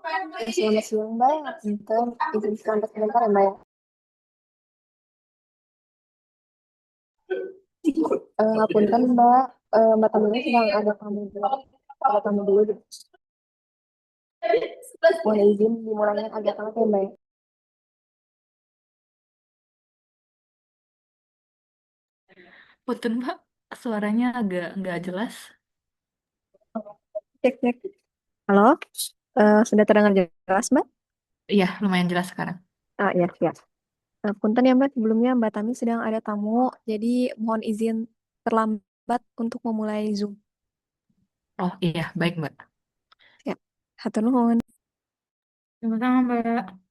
Selamat siang, Mbak. Pinter. Izin sebentar, sebentar ya, Mbak. Punten, Mbak. Mbak tamunya sedang ada tamu dulu. Ada tamu dulu. Mohon izin dimulainya agak telat ya, Mbak. Punten Mbak, suaranya agak nggak jelas. Cek, cek. Halo, sudah terdengar jelas, Mbak? Iya, lumayan jelas sekarang. Ah, iya, ya. Punten ya, Mbak. Sebelumnya Mbak Tami sedang ada tamu, jadi mohon izin terlambat untuk memulai Zoom. Oh iya, baik Mbak. Ya, hatur nuhun. Sama-sama Mbak.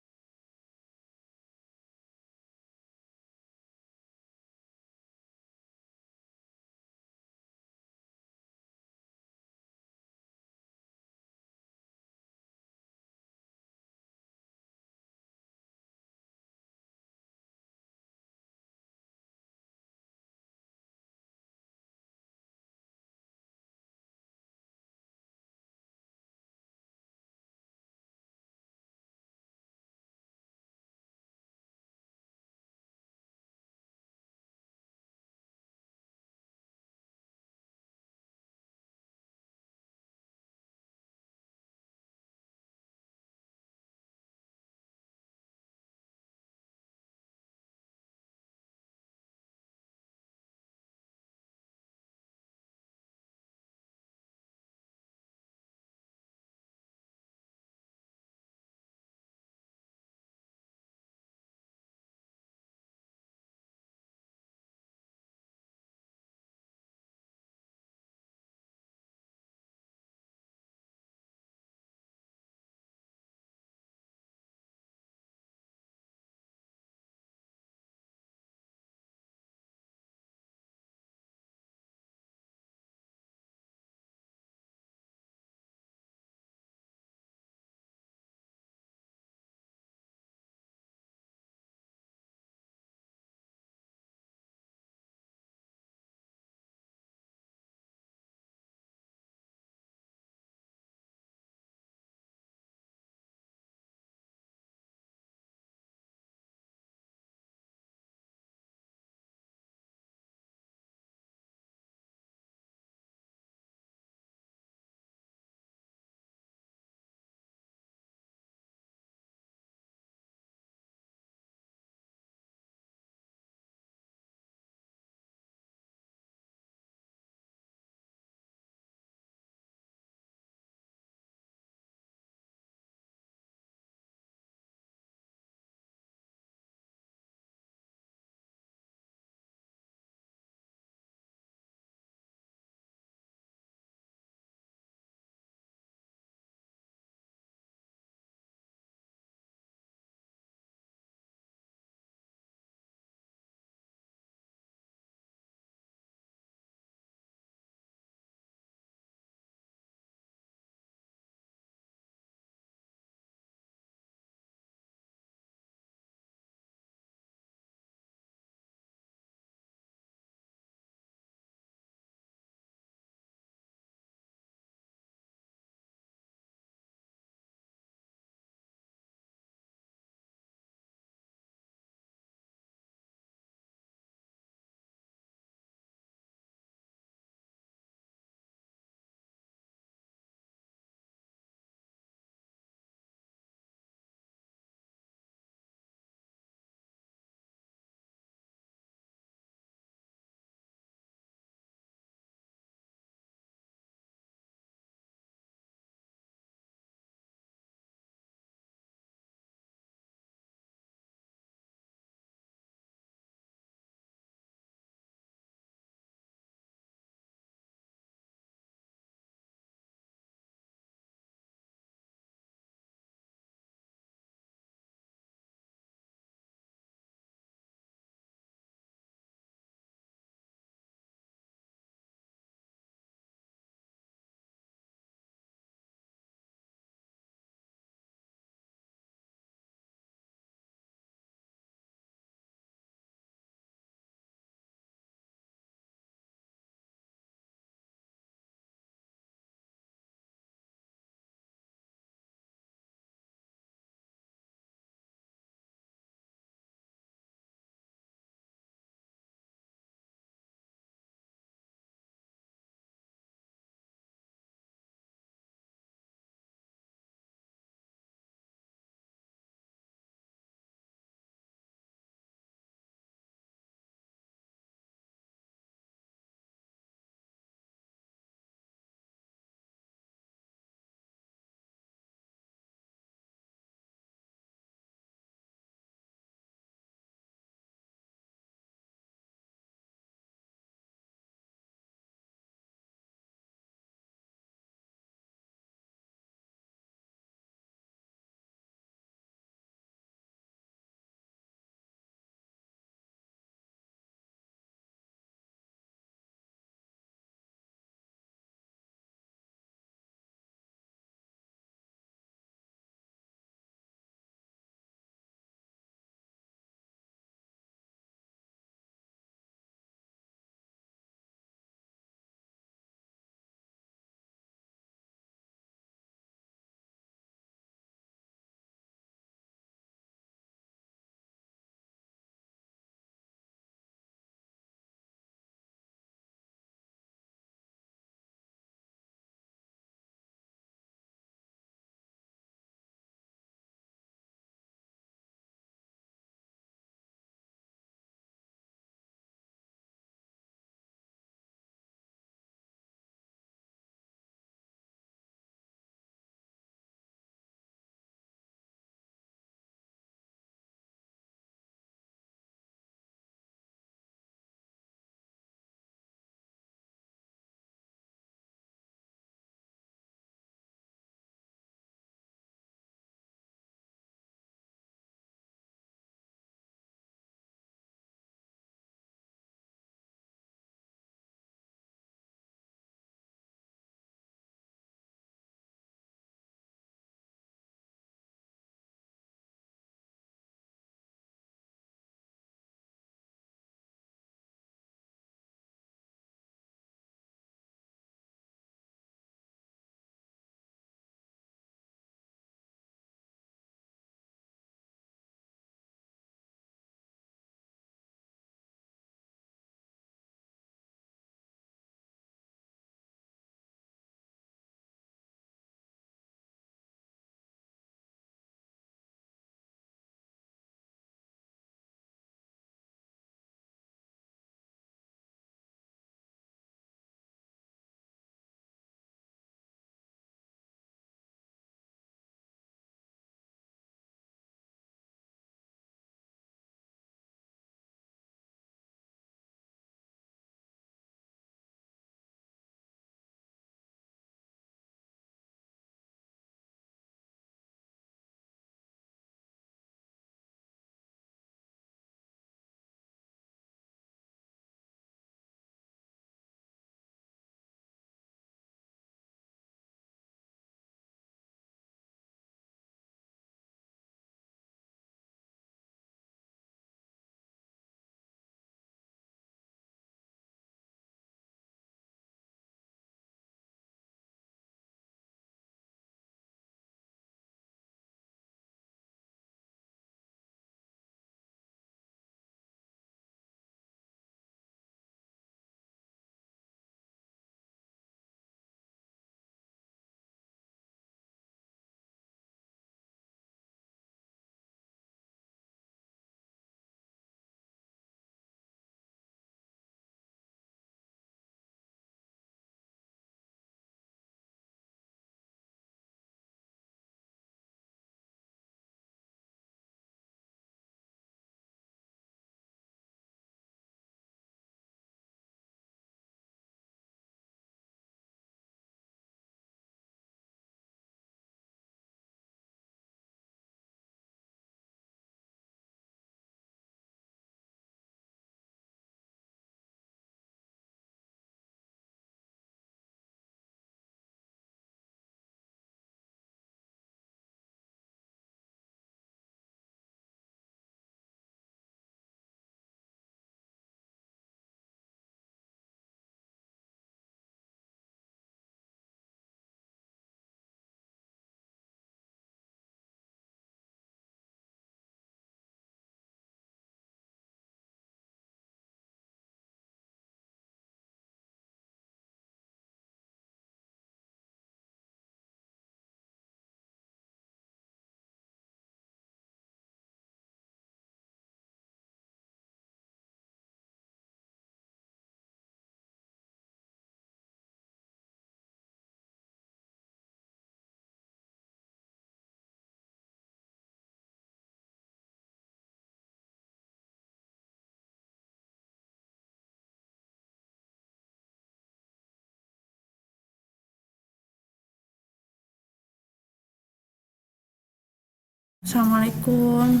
Assalamualaikum.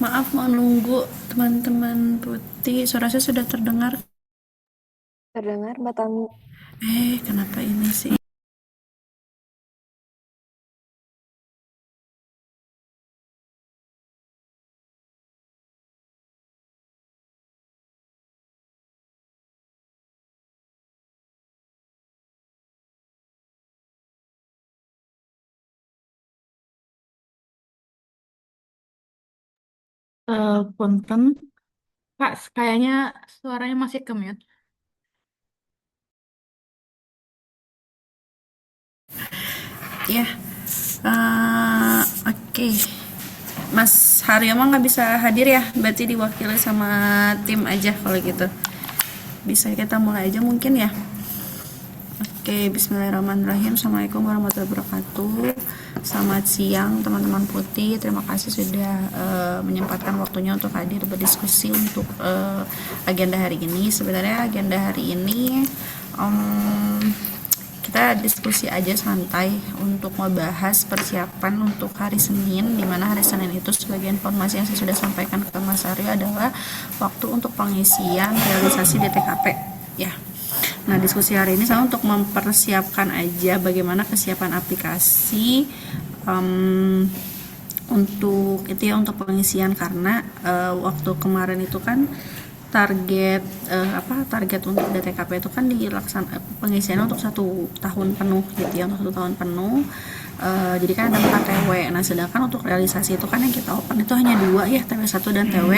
Maaf menunggu teman-teman putih. Suara saya sudah terdengar. Terdengar Mbak Tami. Kenapa ini sih? Punten, Kak, kayaknya suaranya masih ke mute. Ya, oke. Mas Haryo mah nggak bisa hadir ya? Berarti diwakili sama tim aja kalau gitu. Bisa kita mulai aja mungkin ya? Oke, bismillahirrahmanirrahim. Assalamualaikum warahmatullahi wabarakatuh. Selamat siang teman-teman putih. Terima kasih sudah menyempatkan waktunya untuk hadir berdiskusi untuk agenda hari ini. Sebenarnya agenda hari ini kita diskusi aja santai untuk membahas persiapan untuk hari Senin, di mana hari Senin itu sebagai informasi yang saya sudah sampaikan ke Mas Aryo adalah waktu untuk pengisian realisasi DTKP ya. Nah, diskusi hari ini saya untuk mempersiapkan aja bagaimana kesiapan aplikasi untuk itu ya, untuk pengisian, karena waktu kemarin itu kan target untuk DTKP itu kan pengisiannya untuk 1 tahun penuh gitu ya, untuk 1 tahun penuh. Jadi kan ada 4 TW. Nah, sedangkan untuk realisasi itu kan yang kita open itu hanya 2 ya, TW 1 dan TW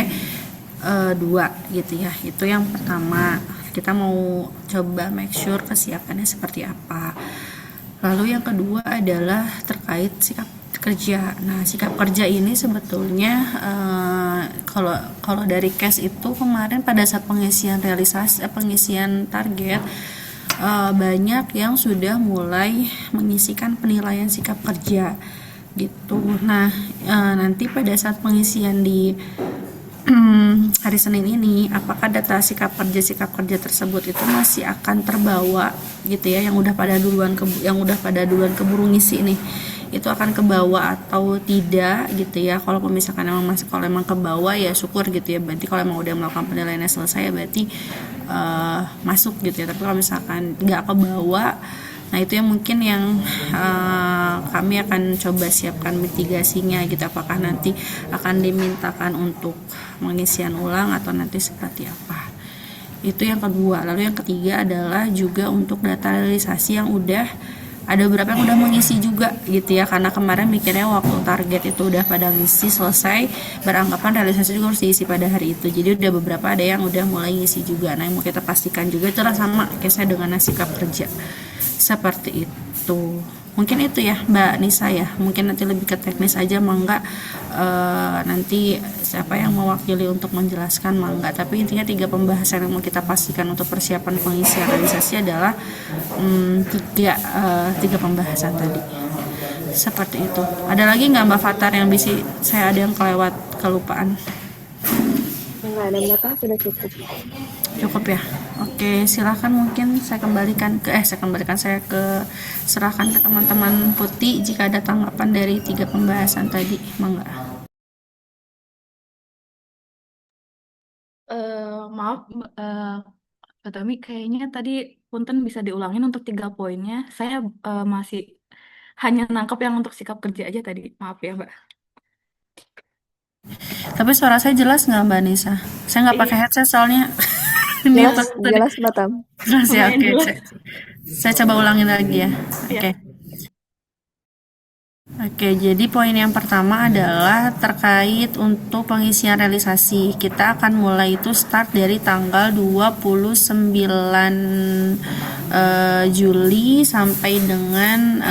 2 gitu ya. Itu yang pertama, kita mau coba make sure kesiapannya seperti apa. Lalu yang kedua adalah terkait sikap kerja. Nah, sikap kerja ini sebetulnya kalau dari case itu kemarin pada saat pengisian target, banyak yang sudah mulai mengisikan penilaian sikap kerja gitu. Nah, nanti pada saat pengisian di hari Senin ini, apakah data sikap kerja tersebut itu masih akan terbawa gitu ya, yang udah pada duluan keburu ngisi nih, itu akan kebawa atau tidak gitu ya. Kalau misalkan kalau emang kebawa ya syukur gitu ya, berarti kalau emang udah melakukan penilaiannya selesai berarti masuk gitu ya. Tapi kalau misalkan nggak kebawa, nah itu yang mungkin yang kami akan coba siapkan mitigasinya gitu, apakah nanti akan dimintakan untuk pengisian ulang atau nanti seperti apa. Itu yang kedua. Lalu yang ketiga adalah juga untuk data realisasi yang udah ada beberapa yang udah mengisi juga gitu ya, karena kemarin mikirnya waktu target itu udah pada ngisi selesai, beranggapan realisasi juga harus diisi pada hari itu. Jadi udah beberapa ada yang udah mulai ngisi juga. Nah, yang mau kita pastikan juga itulah sama kayak saya dengan sikap kerja seperti itu. Mungkin itu ya Mbak Nisa ya, mungkin nanti lebih ke teknis aja, mangga nanti siapa yang mewakili untuk menjelaskan mangga. Tapi intinya 3 pembahasan yang mau kita pastikan untuk persiapan pengisian realisasi adalah tiga pembahasan tadi seperti itu. Ada lagi nggak Mbak Fatar yang bisa saya ada yang kelupaan? Enggak ada Mbak Tami, sudah cukup. Cukup ya. Oke, silahkan mungkin saya serahkan ke teman-teman putih jika ada tanggapan dari 3 pembahasan tadi, mangga. Maaf, Kak Tami, kayaknya tadi punten bisa diulangin untuk 3 poinnya. Saya masih hanya nangkep yang untuk sikap kerja aja tadi. Maaf ya, Mbak. Tapi suara saya jelas nggak Mbak Nisa? Saya nggak pakai Iya, headset soalnya. Ini Jelas, pas tadi jelas Mbak Tami. jelas ya. lumayan Oke, jelas. saya coba ulangin lagi ya. Ya. Oke. Oke, jadi poin yang pertama adalah terkait untuk pengisian realisasi. Kita akan mulai itu start dari tanggal 29 Juli sampai dengan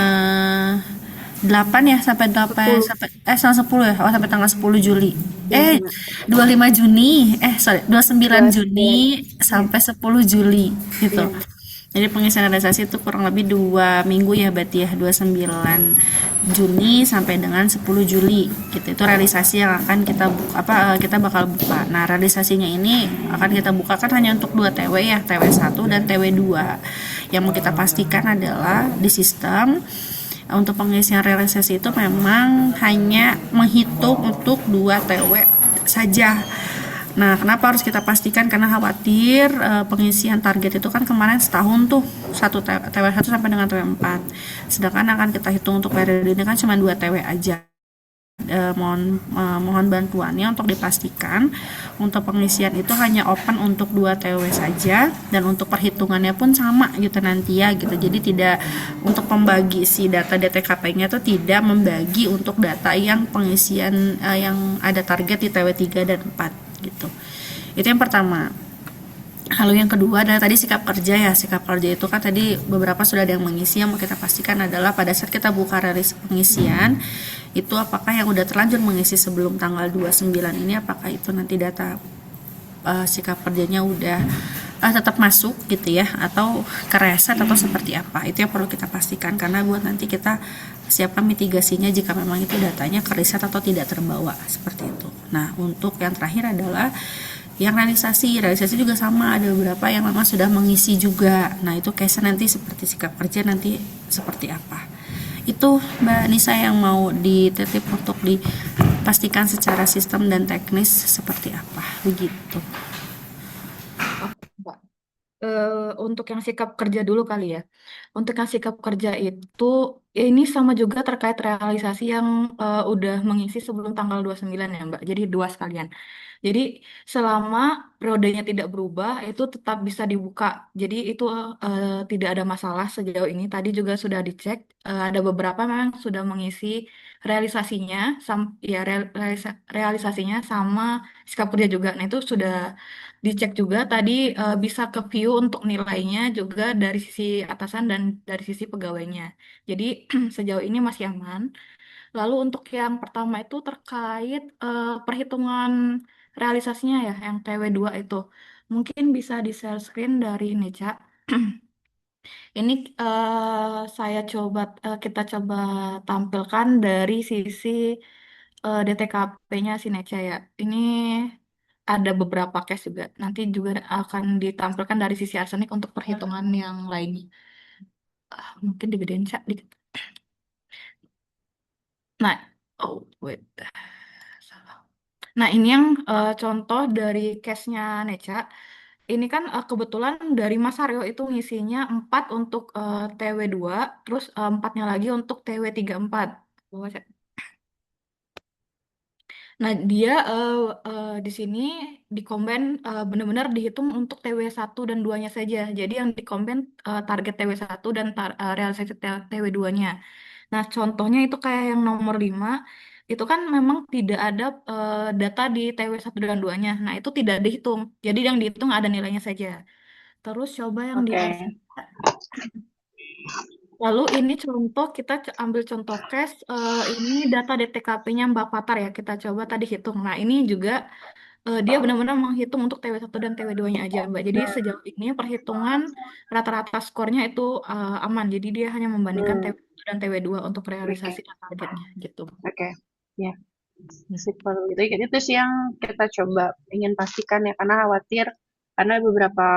8 ya, sampai 8 10. sampai sampai 10 ya. Oh, sampai tanggal 10 Juli. 25. 25 Juni. Sorry, 29 Juni 29. sampai 10 Juli gitu. Iya. Jadi pengisian realisasi itu kurang lebih 2 minggu ya berarti ya, 29 Juni sampai dengan 10 Juli gitu. Itu realisasi yang akan kita bakal buka. Nah, realisasinya ini akan kita buka kan hanya untuk 2 TW ya, TW 1 dan TW 2. Yang mau kita pastikan adalah di sistem untuk pengisian realisasi itu memang hanya menghitung untuk 2 TW saja. Nah, kenapa harus kita pastikan? Karena khawatir pengisian target itu kan kemarin setahun tuh, TW1 sampai dengan TW4. Sedangkan akan kita hitung untuk periode ini kan cuma 2 TW aja. Mohon bantuannya untuk dipastikan untuk pengisian itu hanya open untuk 2 TW saja, dan untuk perhitungannya pun sama gitu nanti ya gitu. Jadi tidak, untuk pembagi si data DTKP-nya itu tidak membagi untuk data yang pengisian yang ada target di TW 3 dan 4 gitu. Itu yang pertama. Lalu yang kedua adalah tadi sikap kerja ya. Sikap kerja itu kan tadi beberapa sudah ada yang mengisi. Yang mau kita pastikan adalah pada saat kita buka rilis pengisian itu apakah yang udah terlanjur mengisi sebelum tanggal 29 ini, apakah itu nanti data sikap kerjanya udah tetap masuk gitu ya, atau kereset atau seperti apa. Itu yang perlu kita pastikan, karena buat nanti kita siapkan mitigasinya jika memang itu datanya kereset atau tidak terbawa seperti itu. Nah, untuk yang terakhir adalah yang realisasi juga sama, ada beberapa yang memang sudah mengisi juga. Nah, itu case nanti seperti sikap kerja nanti seperti apa. Itu Mbak Nisa yang mau dititip untuk dipastikan secara sistem dan teknis seperti apa, begitu. Oke, Mbak. Untuk yang sikap kerja dulu kali ya. Untuk yang sikap kerja itu, ya ini sama juga terkait realisasi yang udah mengisi sebelum tanggal 29 ya Mbak. Jadi dua sekalian. Jadi selama periodenya tidak berubah, itu tetap bisa dibuka. Jadi itu tidak ada masalah sejauh ini. Tadi juga sudah dicek, ada beberapa memang sudah mengisi realisasinya, ya realisasinya sama sikap kerja juga. Nah itu sudah dicek juga. Tadi bisa ke view untuk nilainya juga dari sisi atasan dan dari sisi pegawainya. Jadi sejauh ini masih aman. Lalu untuk yang pertama itu terkait perhitungan realisasinya ya, yang TW2 itu. Mungkin bisa di share screen dari Neca. Ini kita coba tampilkan dari sisi DTKP-nya si Neca ya. Ini ada beberapa case juga. Nanti juga akan ditampilkan dari sisi arsenik untuk perhitungan yang lainnya. Mungkin digedein Cak, dikit. Nah, oh wait. Salah. Nah, ini yang contoh dari case-nya Neca. Ini kan kebetulan dari Mas Aryo itu ngisinya 4 untuk TW2, terus 4-nya lagi untuk TW34. Nah, dia di sini dikomben benar-benar dihitung untuk TW1 dan 2-nya saja. Jadi yang dikomben target TW1 dan realisasi TW2-nya. Nah, contohnya itu kayak yang nomor 5, itu kan memang tidak ada data di TW1 dan 2-nya. Nah, itu tidak dihitung. Jadi yang dihitung ada nilainya saja. Terus coba yang di Oke. RC. Lalu ini contoh, kita ambil contoh case, ini data DTKP-nya Mbak Patar ya, kita coba tadi hitung. Nah, ini juga dia benar-benar menghitung untuk TW1 dan TW2-nya aja, Mbak. Jadi sejauh ini perhitungan rata-rata skornya itu aman. Jadi dia hanya membandingkan TW1 dan TW2 untuk realisasi dan targetnya gitu. Oke, ya. Sip, kalau gitu itu sih yang kita coba ingin pastikan ya, karena khawatir, karena beberapa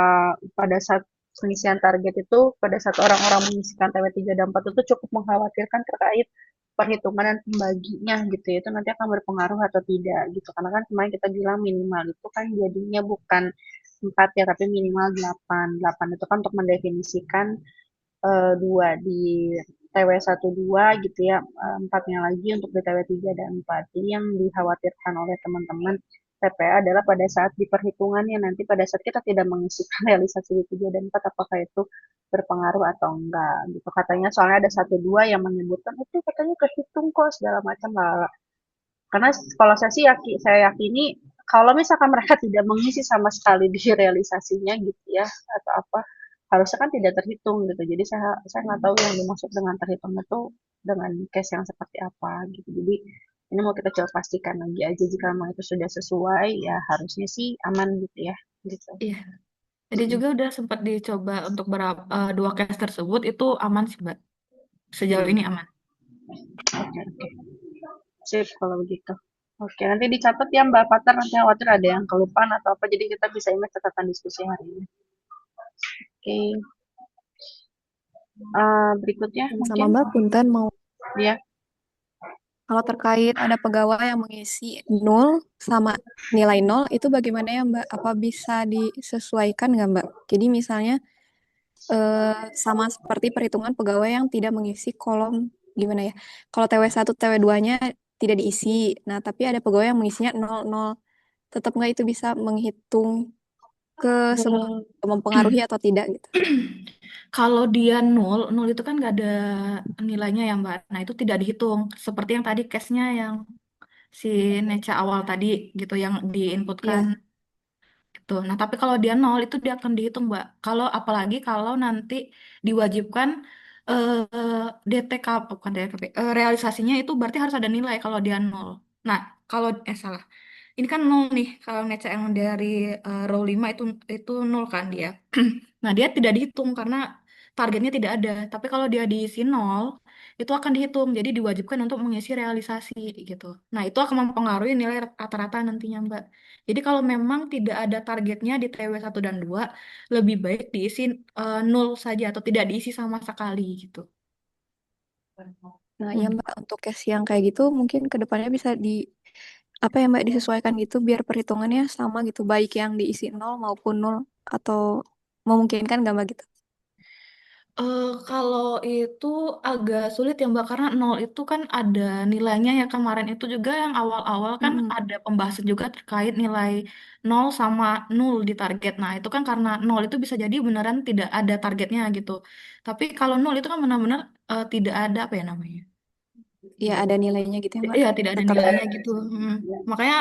pada saat pengisian target itu, pada saat orang-orang mengisikan TW3 dan 4 itu cukup mengkhawatirkan terkait perhitungan dan pembaginya gitu ya, itu nanti akan berpengaruh atau tidak gitu, karena kan kemarin kita bilang minimal itu kan jadinya bukan 4 ya, tapi minimal 8. 8 itu kan untuk mendefinisikan 2 di TW12 gitu ya, 4-nya lagi untuk di TW3 dan 4. Jadi yang dikhawatirkan oleh teman-teman TPA adalah pada saat di perhitungannya nanti, pada saat kita tidak mengisikan realisasi di 3 dan 4, apakah itu berpengaruh atau enggak gitu. Katanya soalnya ada 1-2 yang menyebutkan itu katanya kehitung kok segala macam lah. Karena kalau saya yakini kalau misalkan mereka tidak mengisi sama sekali di realisasinya gitu ya, atau apa, harusnya kan tidak terhitung gitu. Jadi saya nggak tahu yang dimaksud dengan terhitung itu dengan case yang seperti apa gitu. Jadi ini mau kita coba pastikan lagi aja, jika memang itu sudah sesuai ya harusnya sih aman gitu ya gitu. Iya. Jadi juga udah sempat dicoba untuk dua case tersebut, itu aman sih, Mbak. Sejauh ini aman. Oke, oke. Sip kalau begitu. Oke, nanti dicatat ya Mbak Patar, nanti khawatir ada yang kelupaan atau apa, jadi kita bisa ingat catatan diskusi hari ini. Oke. Berikutnya Sama mungkin Mbak Punten mau Dia. Kalau terkait ada pegawai yang mengisi nol sama nilai nol, itu bagaimana ya Mbak? Apa bisa disesuaikan nggak Mbak? Jadi misalnya sama seperti perhitungan pegawai yang tidak mengisi kolom gimana ya? Kalau TW1, TW2-nya tidak diisi. Nah, tapi ada pegawai yang mengisinya nol nol. Tetap nggak itu bisa menghitung ke semua mempengaruhi atau tidak gitu? Kalau dia nol, nol itu kan nggak ada nilainya ya Mbak. Nah itu tidak dihitung. Seperti yang tadi case-nya yang si Neca awal tadi gitu yang diinputkan Iya. gitu. Nah tapi kalau dia nol itu dia akan dihitung Mbak. Kalau apalagi kalau nanti diwajibkan DTK bukan DTK, realisasinya itu berarti harus ada nilai kalau dia nol. Nah kalau salah. Ini kan nol nih kalau Neca yang dari row 5 itu nol kan dia. Nah, dia tidak dihitung karena targetnya tidak ada. Tapi kalau dia diisi nol, itu akan dihitung. Jadi diwajibkan untuk mengisi realisasi gitu. Nah, itu akan mempengaruhi nilai rata-rata nantinya, Mbak. Jadi kalau memang tidak ada targetnya di TW1 dan 2, lebih baik diisi nol saja atau tidak diisi sama sekali gitu. Nah, ya Hmm. Mbak, untuk case yang kayak gitu mungkin kedepannya bisa apa ya Mbak disesuaikan gitu biar perhitungannya sama gitu, baik yang diisi nol maupun nol atau memungkinkan nggak Mbak gitu? Kalau itu agak sulit ya Mbak, karena nol itu kan ada nilainya ya kemarin itu juga yang awal-awal kan Mm-mm. ada pembahasan juga terkait nilai nol sama nol di target. Nah itu kan karena nol itu bisa jadi beneran tidak ada targetnya gitu. Tapi kalau nol itu kan benar-benar tidak ada apa ya namanya? Ya ada nilainya gitu ya Mbak. Iya tidak ada Tetap. nilainya gitu. Makanya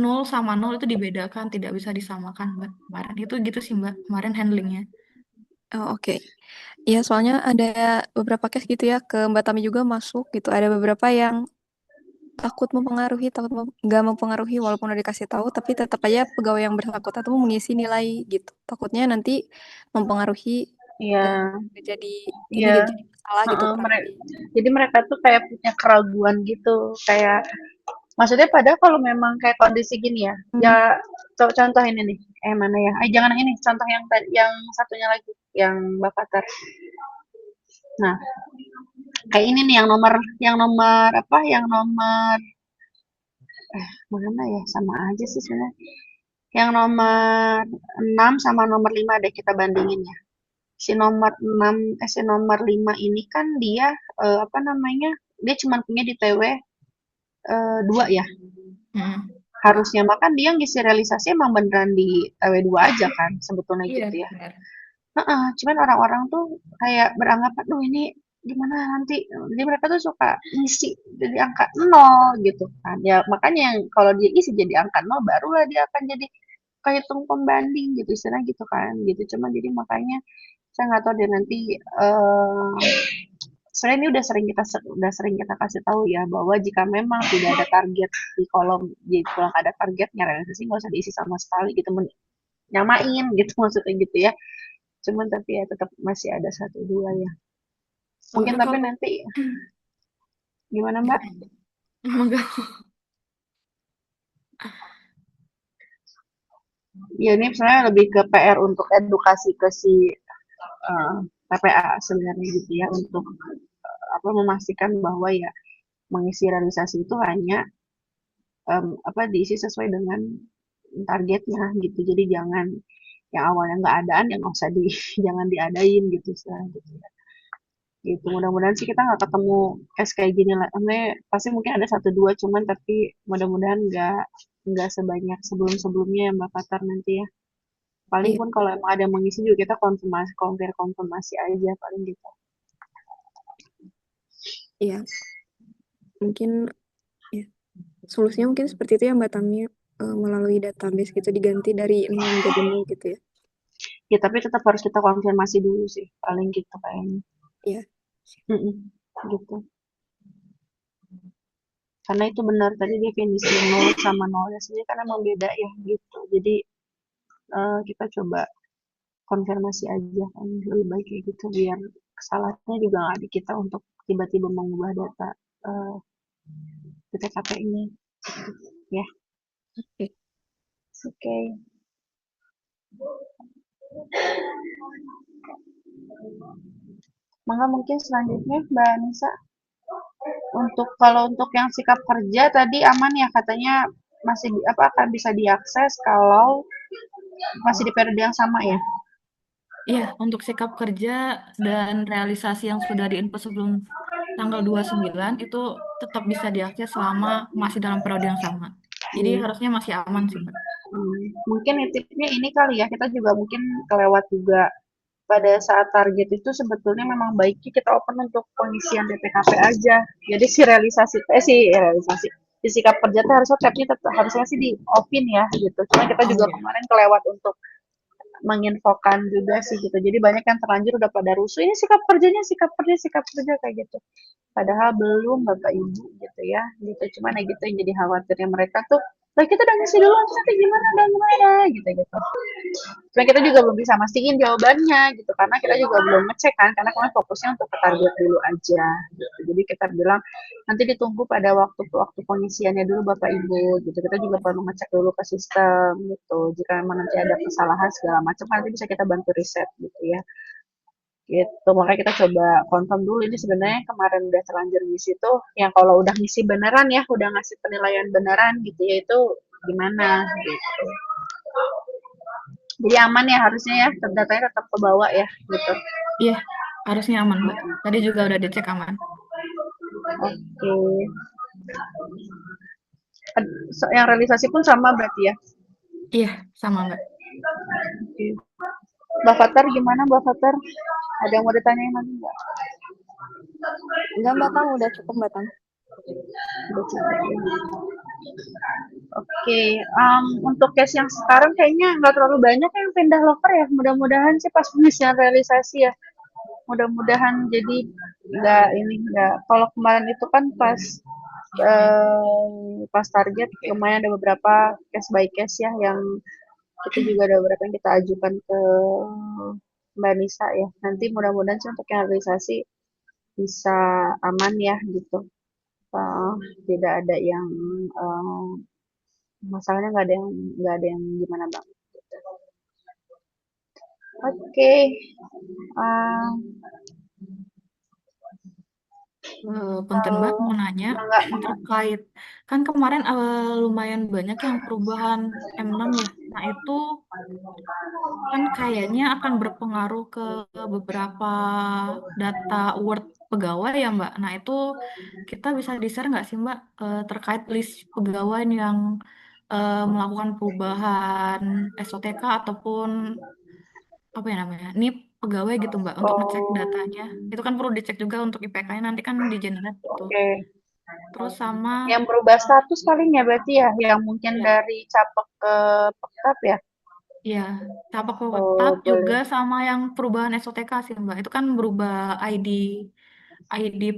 nol sama nol itu dibedakan, tidak bisa disamakan Mbak. Kemarin itu gitu sih Mbak, kemarin handlingnya. Oh, oke. Iya, soalnya ada beberapa case gitu ya ke Mbak Tami juga masuk gitu. Ada beberapa yang nggak mempengaruhi walaupun udah dikasih tahu, tapi tetap aja pegawai yang bersangkutan tuh mengisi nilai gitu. Takutnya nanti mempengaruhi Iya, eh, jadi iya, jadi masalah gitu heeh, kurang lebih. jadi mereka tuh kayak punya keraguan gitu, kayak maksudnya padahal kalau memang kayak kondisi gini ya, ya Hmm. contoh ini nih, mana ya? Jangan yang ini, contoh yang tadi, yang satunya lagi, yang Bakatar. Nah, kayak ini nih yang nomor apa? Yang nomor mana ya? Sama aja sih sebenarnya. Yang nomor 6 sama nomor 5 deh kita bandingin ya. Si nomor 5 ini kan dia apa namanya? Dia cuma punya di TW 2 ya. Mm. Harusnya makan dia ngisi realisasi emang beneran di TW2 aja kan sebetulnya gitu Iya, ya. benar. Heeh, cuman orang-orang tuh kayak beranggapan, "Duh ini gimana nanti?" Jadi mereka tuh suka ngisi jadi angka nol gitu kan. Ya makanya yang kalau dia isi jadi angka nol barulah dia akan jadi kehitung pembanding gitu istilahnya gitu kan gitu. Cuman jadi makanya saya nggak tahu deh nanti sebenarnya ini udah sering kita kasih tahu ya bahwa jika memang tidak ada target di kolom di kolom ada targetnya realisasi nggak usah diisi sama sekali gitu nyamain gitu maksudnya gitu ya. Cuman tapi ya tetap masih ada satu dua ya. Mungkin Soalnya tapi kalau nanti gimana Mbak? gimana? Enggak. Ya ini sebenarnya lebih ke PR untuk edukasi ke si PPA sebenarnya gitu ya untuk apa memastikan bahwa ya mengisi realisasi itu hanya apa diisi sesuai dengan targetnya gitu. Jadi jangan yang awalnya nggak adaan yang nggak usah di jangan diadain gitu sih gitu ya. Gitu mudah-mudahan sih kita nggak ketemu case kayak gini lah. Pasti mungkin ada satu dua cuman tapi mudah-mudahan nggak sebanyak sebelum-sebelumnya ya Mbak Katar nanti ya. Paling Iya, pun kalau emang ada yang mengisi juga kita konfirmasi aja paling gitu. iya. Mungkin ya, solusinya mungkin seperti itu ya Mbak Tami, melalui database gitu diganti dari nol menjadi nol gitu ya. Ya tapi tetap harus kita konfirmasi dulu sih paling gitu kayaknya. Iya. Mm-mm, gitu. Karena itu benar tadi definisi nol sama nolnya sendiri kan emang beda ya gitu. Jadi kita coba konfirmasi aja kan lebih baik kayak gitu biar kesalahannya juga nggak di kita untuk tiba-tiba mengubah data eh, PTKP ini. Ya, Oke. oke. Okay. Maka mungkin selanjutnya Mbak Nisa. Kalau untuk yang sikap kerja tadi aman ya katanya masih akan bisa diakses kalau masih di periode yang sama ya. Iya, untuk sikap kerja dan realisasi yang sudah diinput sebelum tanggal 29 itu tetap bisa diakses selama masih dalam periode yang sama. Jadi Hmm. harusnya masih aman sih, Mbak. Mungkin tipnya ini kali ya, kita juga mungkin kelewat juga pada saat target itu sebetulnya memang baiknya kita open untuk pengisian DPKP aja. Jadi si realisasi si sikap kerja tuh harusnya tabnya tetap harusnya sih di open ya gitu. Cuma kita Oh juga iya. kemarin kelewat untuk menginfokan juga sih gitu. Jadi banyak yang terlanjur udah pada rusuh ini sikap kerja kayak gitu. Padahal belum Bapak Ibu gitu ya. Gitu. Cuman ya gitu yang jadi khawatirnya mereka tuh lah kita udah ngisi dulu nanti gimana dan gimana gitu gitu. Cuma kita juga belum bisa mastiin jawabannya gitu karena kita juga belum ngecek kan karena kemarin fokusnya untuk ke target dulu aja gitu. Jadi kita bilang nanti ditunggu pada waktu pengisiannya dulu Bapak Ibu gitu. Kita juga perlu ngecek dulu ke sistem gitu. Jika memang nanti ada kesalahan segala macam nanti bisa kita bantu riset gitu ya. Gitu. Makanya kita coba confirm dulu ini sebenarnya kemarin udah terlanjur ngisi tuh yang kalau udah ngisi beneran ya, udah ngasih penilaian beneran gitu ya itu gimana gitu. Jadi aman ya harusnya ya, datanya tetap ke bawah ya gitu. Iya, harusnya aman, Mbak. Tadi juga udah dicek aman. Oke. Yang realisasi pun sama berarti ya. Iya, sama, Mbak. Oke. Mbak Fatar gimana Mbak Fatar? Ada yang mau ditanyain lagi nggak? Enggak, Mbak Tang, udah cukup, Mbak Tang. Udah cukup ya. Oke, untuk case yang sekarang kayaknya nggak terlalu banyak yang pindah loker ya. Mudah-mudahan sih pas pengisian realisasi ya. Mudah-mudahan jadi nggak. Kalau kemarin itu kan pas target lumayan ada beberapa case by case ya yang kita juga ada beberapa yang kita ajukan ke Mbak Nisa ya. Nanti mudah-mudahan sih untuk yang realisasi bisa aman ya gitu. Eh, Tidak ada yang masalahnya nggak ada yang gimana bang. Oke. Ah, Punten Mbak, mau nanya Mangga, mangga. terkait kan kemarin lumayan banyak yang perubahan M6 ya. Nah, itu kan kayaknya akan berpengaruh ke beberapa data Word pegawai ya Mbak. Nah, itu kita bisa di-share nggak sih Mbak terkait list pegawai yang melakukan perubahan SOTK ataupun apa ya namanya, NIP pegawai gitu Mbak untuk ngecek Oh, datanya. Itu kan perlu dicek juga untuk IPK-nya nanti kan di generate gitu. oke. Terus sama Yang berubah eh, status paling ya berarti ya, yang mungkin ya, dari capek ke pektap ya. ya, capak tetap Oh, juga boleh. sama yang perubahan SOTK sih Mbak. Itu kan berubah ID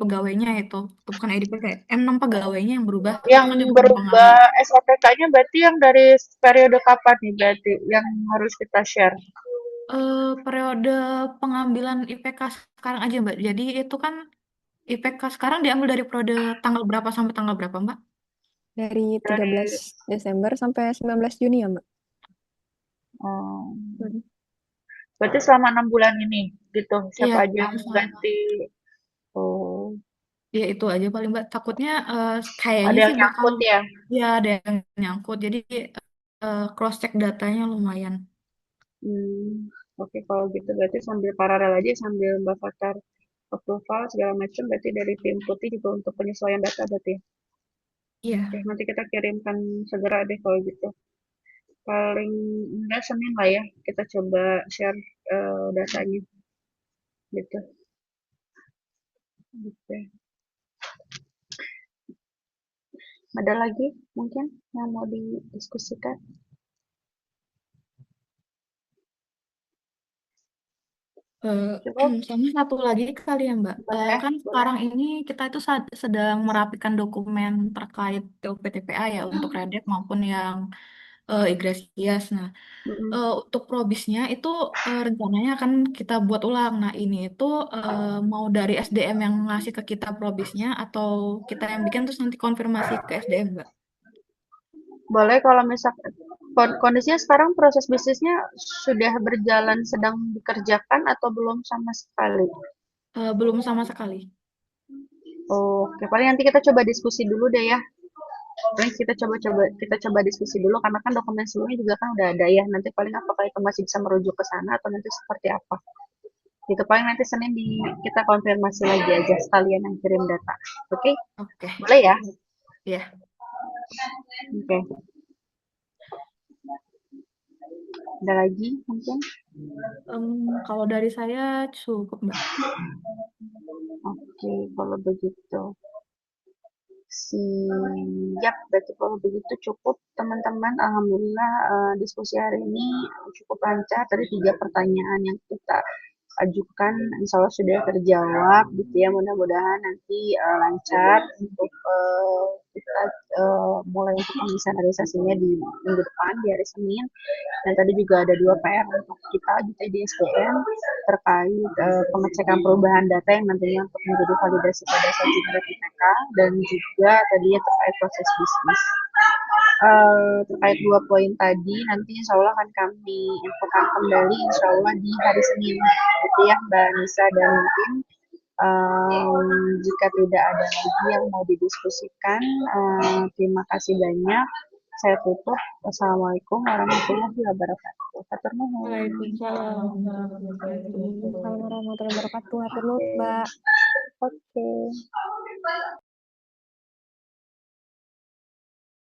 pegawainya itu. Itu bukan ID pegawai. M6 pegawainya yang berubah. Itu Yang kan juga berpengaruh. berubah SOTK-nya berarti yang dari periode kapan nih berarti yang harus kita share? Periode pengambilan IPK sekarang aja Mbak. Jadi itu kan IPK sekarang diambil dari periode tanggal berapa sampai tanggal berapa Mbak? Dari Dari 13 Desember sampai 19 Juni ya, Mbak? oh, Hmm. berarti selama 6 bulan ini gitu. Iya, Siapa aja yang sama. ganti? Oh, Ya itu aja paling Mbak. Takutnya ada kayaknya yang sih bakal nyangkut ya. ya ada yang nyangkut. Jadi cross check datanya lumayan. Hmm, oke kalau gitu berarti sambil paralel aja sambil Mbak Fatar approval segala macam berarti dari tim putih juga untuk penyesuaian data berarti. Ya? Oke, Iya, nanti kita kirimkan segera deh kalau gitu. Paling enggak Senin lah ya, kita coba share datanya gitu. Gitu. Ada lagi mungkin yang mau didiskusikan? Eh, Cukup? sama satu lagi kali ya Mbak. Boleh, Kan boleh. sekarang ini kita itu sedang merapikan dokumen terkait TUPTPA ya untuk Redep maupun yang Igresias. Nah, Mm-mm. untuk probisnya itu rencananya akan kita buat ulang. Nah, ini itu mau dari SDM yang ngasih ke kita probisnya atau kita yang bikin terus nanti konfirmasi ke SDM Mbak? Boleh kalau misal kondisinya sekarang proses bisnisnya sudah berjalan sedang dikerjakan atau belum sama sekali? Belum sama sekali. Oke, paling nanti kita coba diskusi dulu deh ya. Paling kita coba diskusi dulu karena kan dokumen sebelumnya juga kan udah ada ya. Nanti paling apakah itu masih bisa merujuk ke sana atau nanti seperti apa. Itu paling nanti Senin kita konfirmasi lagi aja sekalian yang kirim data. Oke? Oke, Boleh ya? ya. Oke. Ada lagi mungkin? Kalau dari saya cukup, Mbak. Oke, kalau begitu. Siap, berarti kalau begitu cukup teman-teman. Alhamdulillah diskusi hari ini cukup lancar. Tadi 3 pertanyaan yang kita ajukan, insya Allah sudah terjawab gitu ya. Mudah-mudahan nanti lancar untuk kita mulai untuk pemeriksaan realisasinya di minggu depan, di hari Senin. Dan tadi juga ada 2 PR untuk kita gitu ya, di SDM terkait pengecekan perubahan data yang nantinya untuk menjadi validasi pada saat generat IPK dan juga tadinya terkait proses bisnis. Terkait 2 poin tadi nanti insya Allah akan kami infokan kembali insya Allah di hari Senin gitu ya Mbak Nisa, dan mungkin jika tidak ada lagi yang mau didiskusikan, terima kasih banyak. Saya tutup. Wassalamualaikum warahmatullahi wabarakatuh. Hatur nuhun. Waalaikumsalam warahmatullahi Assalamualaikum wabarakatuh. warahmatullahi wabarakatuh. Hatur nuhun, Mbak. Oke.